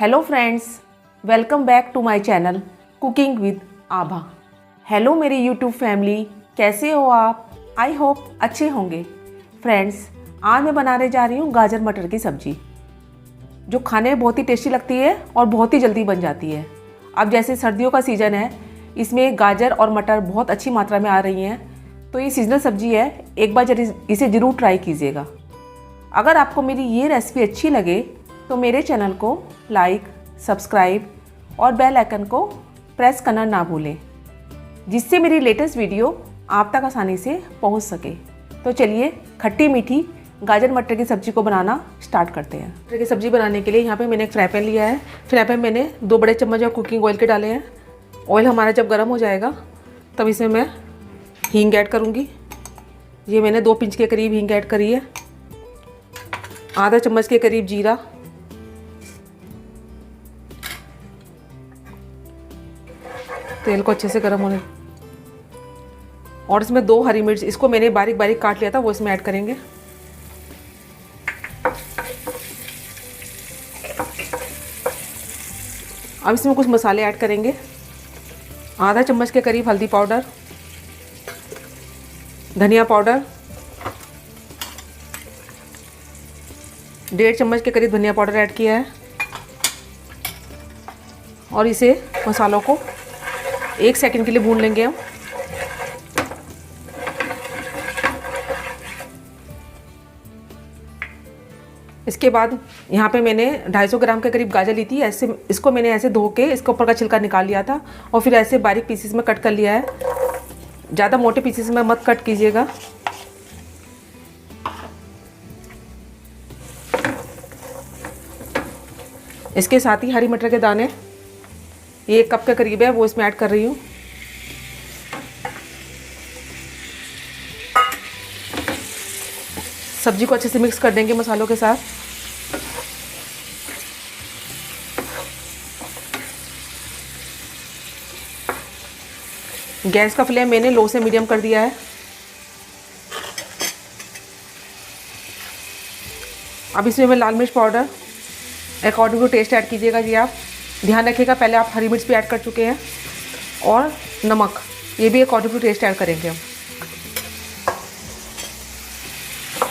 Hello friends, welcome back to my channel cooking with Abha. Hello मेरी YouTube family, कैसे हो आप? आई होप अच्छे होंगे। फ्रेंड्स, आज मैं बनाने जा रही हूँ गाजर मटर की सब्जी, जो खाने में बहुत ही टेस्टी लगती है और बहुत ही जल्दी बन जाती है। अब जैसे सर्दियों का सीज़न है, इसमें गाजर और मटर बहुत अच्छी मात्रा में आ रही हैं, तो ये सीजनल सब्जी है। एक बार इसे ज़रूर ट्राई कीजिएगा। अगर आपको मेरी ये रेसिपी अच्छी लगे तो मेरे चैनल को लाइक, सब्सक्राइब और बेल आइकन को प्रेस करना ना भूलें, जिससे मेरी लेटेस्ट वीडियो आप तक आसानी से पहुंच सके। तो चलिए खट्टी मीठी गाजर मटर की सब्ज़ी को बनाना स्टार्ट करते हैं। मटर की सब्ज़ी बनाने के लिए यहाँ पे मैंने एक फ्राई पैन लिया है। फ्राई पैन मैंने 2 बड़े चम्मच कुकिंग ऑयल के डाले हैं। ऑयल हमारा जब गर्म हो जाएगा तब इसमें मैं हींग ऐड करूँगी। ये मैंने 2 पिंच के करीब हींग ऐड करी है। आधा चम्मच के करीब जीरा, तेल को अच्छे से गर्म होने, और इसमें 2 हरी मिर्च, इसको मैंने बारीक बारीक काट लिया था, वो इसमें ऐड करेंगे। अब इसमें कुछ मसाले ऐड करेंगे। आधा चम्मच के करीब हल्दी पाउडर, धनिया पाउडर, 1.5 चम्मच के करीब धनिया पाउडर ऐड किया है, और इसे मसालों को 1 सेकंड के लिए भून लेंगे हम। इसके बाद यहाँ पे मैंने 250 ग्राम के करीब गाजर ली थी। ऐसे इसको मैंने ऐसे धो के इसके ऊपर का छिलका निकाल लिया था और फिर ऐसे बारीक पीसेस में कट कर लिया है। ज़्यादा मोटे पीसेस में मत कट कीजिएगा। इसके साथ ही हरी मटर के दाने, ये 1 कप के करीब है, वो इसमें ऐड कर रही हूँ। सब्जी को अच्छे से मिक्स कर देंगे मसालों के साथ। गैस का फ्लेम मैंने लो से मीडियम कर दिया है। अब इसमें मैं लाल मिर्च powder according to taste add कीजिएगा जी। आप ध्यान रखिएगा, पहले आप हरी मिर्च भी ऐड कर चुके हैं, और नमक ये भी अकॉर्डिंग टू टेस्ट ऐड करेंगे हम।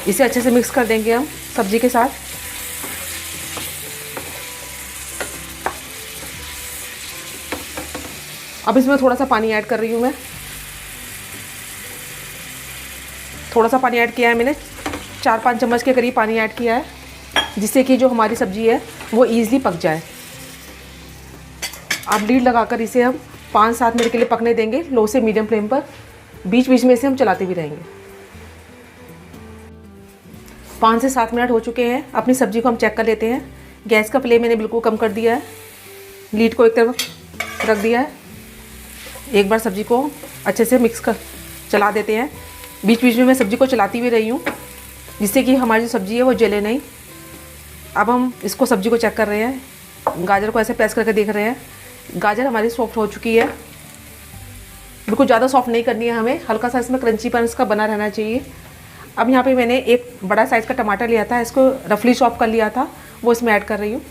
इसे अच्छे से मिक्स कर देंगे हम सब्जी के साथ। अब इसमें थोड़ा सा पानी ऐड कर रही हूँ मैं। थोड़ा सा पानी ऐड किया है मैंने, 4-5 चम्मच के करीब पानी ऐड किया है, जिससे कि जो हमारी सब्जी है वो ईज़िली पक जाए। अब लीड लगाकर इसे हम 5-7 मिनट के लिए पकने देंगे, लो से मीडियम फ्लेम पर। बीच बीच में इसे हम चलाते भी रहेंगे। 5 से 7 मिनट हो चुके हैं। अपनी सब्ज़ी को हम चेक कर लेते हैं। गैस का फ्लेम मैंने बिल्कुल कम कर दिया है। लीड को एक तरफ रख दिया है। एक बार सब्ज़ी को अच्छे से मिक्स कर चला देते हैं। बीच बीच में मैं सब्ज़ी को चलाती भी रही हूँ, जिससे कि हमारी जो सब्ज़ी है वो जले नहीं। अब हम इसको सब्ज़ी को चेक कर रहे हैं। गाजर को ऐसे प्रेस करके देख रहे हैं। गाजर हमारी सॉफ्ट हो चुकी है। बिल्कुल ज़्यादा सॉफ्ट नहीं करनी है हमें, हल्का सा इसमें क्रंचीपन इसका बना रहना चाहिए। अब यहाँ पे मैंने एक बड़ा साइज़ का टमाटर लिया था, इसको रफली चॉप कर लिया था, वो इसमें ऐड कर रही हूँ।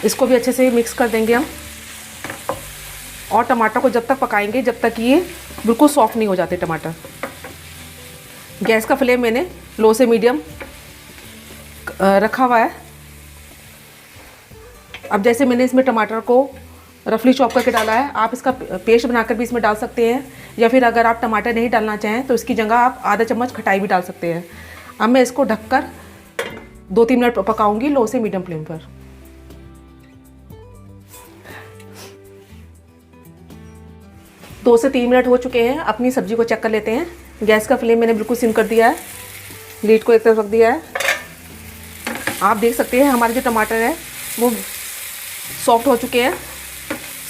इसको भी अच्छे से मिक्स कर देंगे हम, और टमाटर को जब तक पकाएंगे जब तक ये बिल्कुल सॉफ्ट नहीं हो जाते टमाटर। गैस का फ्लेम मैंने लो से मीडियम रखा हुआ है। अब जैसे मैंने इसमें टमाटर को रफली चॉप करके डाला है, आप इसका पेस्ट बनाकर भी इसमें डाल सकते हैं, या फिर अगर आप टमाटर नहीं डालना चाहें तो इसकी जगह आप आधा चम्मच खटाई भी डाल सकते हैं। अब मैं इसको ढककर 2-3 मिनट पकाऊंगी लो से मीडियम फ्लेम पर। दो से 3 मिनट हो चुके हैं। अपनी सब्जी को चेक कर लेते हैं। गैस का फ्लेम मैंने बिल्कुल सिम कर दिया है। लीड को एक तरफ रख दिया है। आप देख सकते हैं हमारे जो टमाटर है वो सॉफ्ट हो चुके हैं।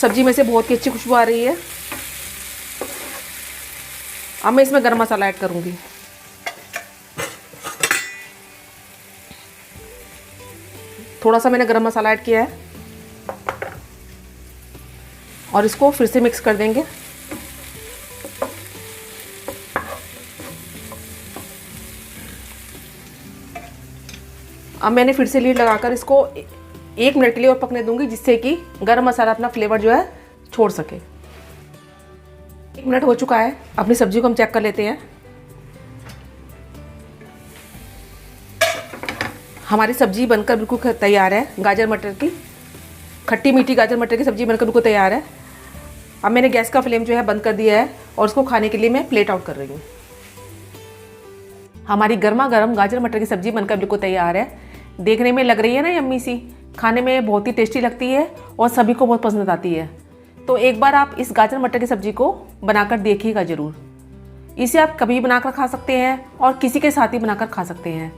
सब्जी में से बहुत ही अच्छी खुशबू आ रही है। अब मैं इसमें गरम मसाला ऐड करूंगी। थोड़ा सा मैंने गरम मसाला ऐड किया है, और इसको फिर से मिक्स कर देंगे। अब मैंने फिर से लीड लगाकर इसको 1 मिनट के लिए और पकने दूंगी, जिससे कि गरम मसाला अपना फ्लेवर जो है छोड़ सके। 1 मिनट हो चुका है। अपनी सब्जी को हम चेक कर लेते हैं। हमारी सब्जी बनकर बिल्कुल तैयार है। गाजर मटर की खट्टी मीठी गाजर मटर की सब्जी बनकर बिल्कुल तैयार है। अब मैंने गैस का फ्लेम जो है बंद कर दिया है और उसको खाने के लिए मैं प्लेट आउट कर रही हूँ। हमारी गर्मा गर्म गाजर मटर की सब्जी बनकर बिल्कुल तैयार है। देखने में लग रही है ना यम्मी सी, खाने में बहुत ही टेस्टी लगती है और सभी को बहुत पसंद आती है। तो एक बार आप इस गाजर मटर की सब्जी को बनाकर देखिएगा ज़रूर। इसे आप कभी बनाकर खा सकते हैं और किसी के साथ ही बनाकर खा सकते हैं,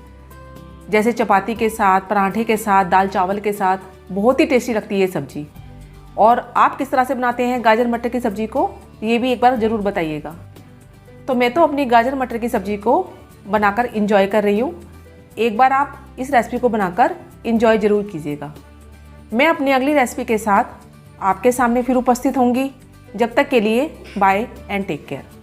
जैसे चपाती के साथ, पराठे के साथ, दाल चावल के साथ। बहुत ही टेस्टी लगती है सब्जी। और आप किस तरह से बनाते हैं गाजर मटर की सब्जी को, ये भी एक बार ज़रूर बताइएगा। तो मैं तो अपनी गाजर मटर की सब्जी को बनाकर इंजॉय कर रही हूँ। एक बार आप इस रेसिपी को बनाकर इंजॉय ज़रूर कीजिएगा। मैं अपनी अगली रेसिपी के साथ आपके सामने फिर उपस्थित होंगी। जब तक के लिए बाय एंड टेक केयर।